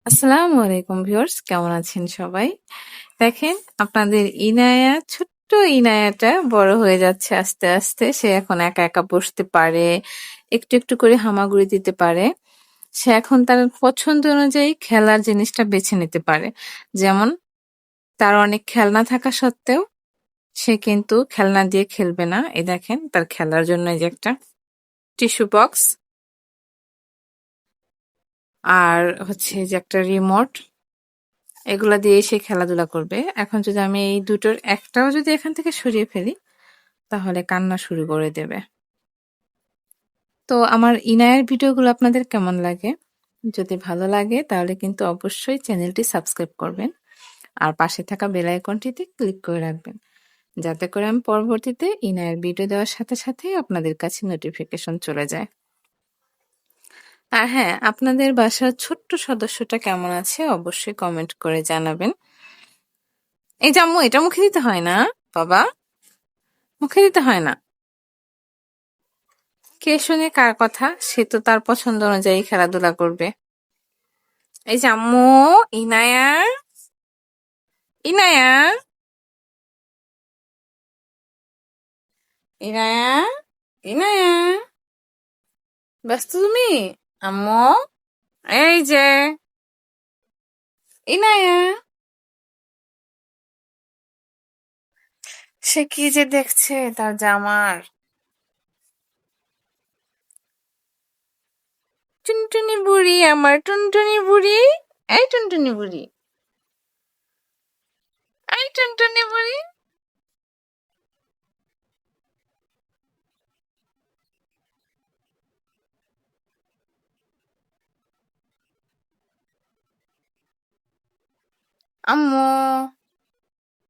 আসসালামু আলাইকুম ভিউয়ার্স, কেমন আছেন সবাই? দেখেন আপনাদের ইনায়া, ছোট্ট ইনায়াটা বড় হয়ে যাচ্ছে আস্তে আস্তে। সে এখন একা একা বসতে পারে, একটু একটু করে হামাগুড়ি দিতে পারে। সে এখন তার পছন্দ অনুযায়ী খেলার জিনিসটা বেছে নিতে পারে। যেমন তার অনেক খেলনা থাকা সত্ত্বেও সে কিন্তু খেলনা দিয়ে খেলবে না। এই দেখেন তার খেলার জন্য এই যে একটা টিস্যু বক্স, আর হচ্ছে যে একটা রিমোট, এগুলা দিয়ে সে খেলাধুলা করবে। এখন যদি আমি এই দুটোর একটাও যদি এখান থেকে সরিয়ে ফেলি, তাহলে কান্না শুরু করে দেবে। তো আমার ইনায়ের ভিডিওগুলো আপনাদের কেমন লাগে? যদি ভালো লাগে তাহলে কিন্তু অবশ্যই চ্যানেলটি সাবস্ক্রাইব করবেন। আর পাশে থাকা বেল আইকনটিতে ক্লিক করে রাখবেন। যাতে করে আমি পরবর্তীতে ইনায়ের ভিডিও দেওয়ার সাথে সাথেই আপনাদের কাছে নোটিফিকেশন চলে যায়। আর হ্যাঁ, আপনাদের বাসার ছোট্ট সদস্যটা কেমন আছে অবশ্যই কমেন্ট করে জানাবেন। এই যে আম্মু, এটা মুখে দিতে হয় না বাবা, মুখে দিতে হয় না। কে শুনে কার কথা? সে তো তার পছন্দ অনুযায়ী খেলাধুলা করবে। এই যে আম্মু, ইনায়া, ইনায়া, ইনায়া, ইনায়া, ব্যস্ত তুমি? আম্মু, এই যে ইনায়া, সে কি যে দেখছে তার জামার। টুনটুনি বুড়ি, আমার টুনটুনি বুড়ি, এই টুনটুনি বুড়ি, এই টুনটুনি বুড়ি। আম্মু,